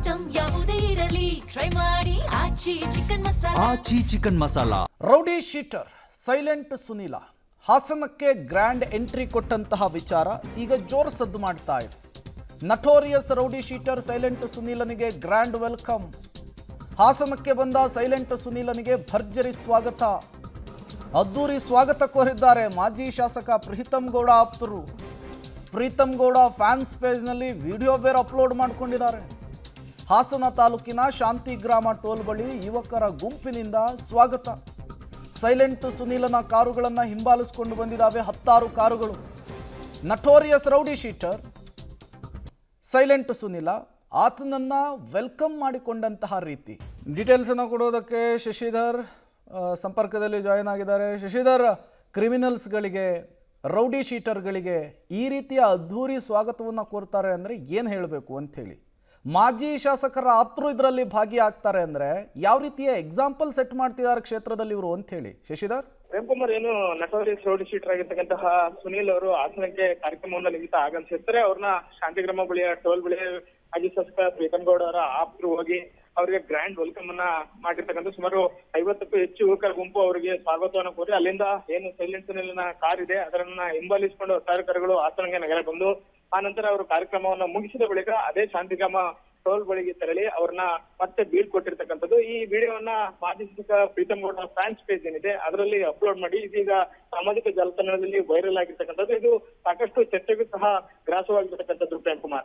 Item ಯಾವುದೇ ಇರಲಿ try ಮಾಡಿ Aachi chicken masala. Aachi chicken masala. Rowdy sheeter silent Sunil ಹಾಸನಕ್ಕೆ ಗ್ರ್ಯಾಂಡ್ ಎಂಟ್ರಿ ಕೊಟ್ಟಂತಹ ವಿಚಾರ ಈಗ ಜೋರು ಸದ್ದು ಮಾಡ್ತಾ ಇದೆ. ನಟೋರಿಯಸ್ ರೌಡಿ ಶೀಟರ್ ಸೈಲೆಂಟ್ ಸುನೀಲನಿಗೆ ಗ್ರ್ಯಾಂಡ್ ವೆಲ್ಕಮ್. ಹಾಸನಕ್ಕೆ ಬಂದ ಸೈಲೆಂಟ್ ಸುನೀಲನಿಗೆ ಭರ್ಜರಿ ಸ್ವಾಗತ. ಅದ್ದೂರಿ ಸ್ವಾಗತ ಕೋರಿದ್ದಾರೆ ಮಾಜಿ ಶಾಸಕ ಪ್ರೀತಮ್ ಗೌಡ ಆಪ್ತರು. ಪ್ರೀತಮ್ ಗೌಡ ಫ್ಯಾನ್ಸ್ ಪೇಜ್ನಲ್ಲಿ ವಿಡಿಯೋ ಬೇರೆ ಅಪ್ಲೋಡ್ ಮಾಡಿಕೊಂಡಿದ್ದಾರೆ. ಹಾಸನ ತಾಲೂಕಿನ ಶಾಂತಿಗ್ರಾಮ ಟೋಲ್ ಬಳಿ ಯುವಕರ ಗುಂಪಿನಿಂದ ಸ್ವಾಗತ. ಸೈಲೆಂಟ್ ಸುನೀಲನ ಕಾರುಗಳನ್ನು ಹಿಂಬಾಲಿಸಿಕೊಂಡು ಬಂದಿದ್ದಾವೆ 10 ಕಾರುಗಳು. Notorious rowdy sheeter silent Sunil ಆತನನ್ನ ವೆಲ್ಕಮ್ ಮಾಡಿಕೊಂಡಂತಹ ರೀತಿ. ಡೀಟೇಲ್ಸ್ ಅನ್ನು ಕೊಡೋದಕ್ಕೆ ಶಶಿಧರ್ ಸಂಪರ್ಕದಲ್ಲಿ ಜಾಯಿನ್ ಆಗಿದ್ದಾರೆ. ಶಶಿಧರ್, ಕ್ರಿಮಿನಲ್ಸ್ಗಳಿಗೆ ರೌಡಿ ಶೀಟರ್ಗಳಿಗೆ ಈ ರೀತಿಯ ಅದ್ಧೂರಿ ಸ್ವಾಗತವನ್ನು ಕೋರ್ತಾರೆ ಅಂದರೆ ಏನು ಹೇಳಬೇಕು ಅಂಥೇಳಿ, ಮಾಜಿ ಶಾಸಕರ ಆಪ್ತರು ಇದರಲ್ಲಿ ಭಾಗಿಯಾಗ್ತಾರೆ ಅಂದರೆ ಯಾವ ರೀತಿಯ ಎಕ್ಸಾಂಪಲ್ ಸೆಟ್ ಮಾಡ್ತಿದ್ದಾರೆ ಕ್ಷೇತ್ರದಲ್ಲಿ ಇವರು ಅಂಥೇಳಿ ಶಶಿಧರ್? ಪ್ರೇಮ್ಕುಮಾರ್, ಏನು ನಟೋರಿಯಸ್ ರೌಡಿ ಶೀಟರ್ ಆಗಿರ್ತಕ್ಕಂತಹ ಸುನೀಲ್ ಅವರು ಹಾಸನಕ್ಕೆ ಕಾರ್ಯಕ್ರಮವನ್ನು ನಿಮಿತ್ತ ಆಗಮಿಸಿರ್ತಾರೆ. ಅವ್ರನ್ನ ಶಾಂತಿಗ್ರಾಮ ಬಳಿಯ ಟೋಲ್ ಬಳಿ ಮಾಜಿ ಶಾಸಕ ಪ್ರೀತಮ್ ಗೌಡ ಅವರ ಆಪ್ತರು ಹೋಗಿ ಅವರಿಗೆ ಗ್ರ್ಯಾಂಡ್ ವೆಲ್ಕಮ್ ಅನ್ನ ಮಾಡಿರ್ತಕ್ಕಂಥ ಸುಮಾರು 50ಕ್ಕೂ ಹೆಚ್ಚು ಯುವಕರ ಗುಂಪು ಅವರಿಗೆ ಸ್ವಾಗತವನ್ನು ಕೋರಿ ಅಲ್ಲಿಂದ ಏನು ಸೈಲೆಂಟ್ ಸುನೀಲನ ಕಾರ್ ಇದೆ ಅದನ್ನ ಹಿಂಬಾಲಿಸಿಕೊಂಡು 10 ಕಾರುಗಳು ಹಾಸನಗೆ ನಗರ ಬಂದು ಆ ನಂತರ ಅವರು ಕಾರ್ಯಕ್ರಮವನ್ನು ಮುಗಿಸಿದ ಬಳಿಕ ಅದೇ ಶಾಂತಿಗ್ರಾಮ ಟೋಲ್ ಬಳಿಗೆ ತೆರಳಿ ಅವ್ರನ್ನ ಮತ್ತೆ ಬೀಳ್ಕೊಟ್ಟಿರ್ತಕ್ಕಂಥದ್ದು. ಈ ವಿಡಿಯೋವನ್ನ ಮಾಜಿ ಶಾಸಕ ಪ್ರೀತಮ್ ಗೌಡ ಫ್ಯಾನ್ಸ್ ಪೇಜ್ ಏನಿದೆ ಅದರಲ್ಲಿ ಅಪ್ಲೋಡ್ ಮಾಡಿ ಇದೀಗ ಸಾಮಾಜಿಕ ಜಾಲತಾಣದಲ್ಲಿ ವೈರಲ್ ಆಗಿರ್ತಕ್ಕಂಥದ್ದು. ಇದು ಸಾಕಷ್ಟು ಚರ್ಚೆಗೂ ಸಹ ಗ್ರಾಸವಾಗಿರ್ತಕ್ಕಂಥದ್ದು ಪ್ರೇಮ್ಕುಮಾರ್.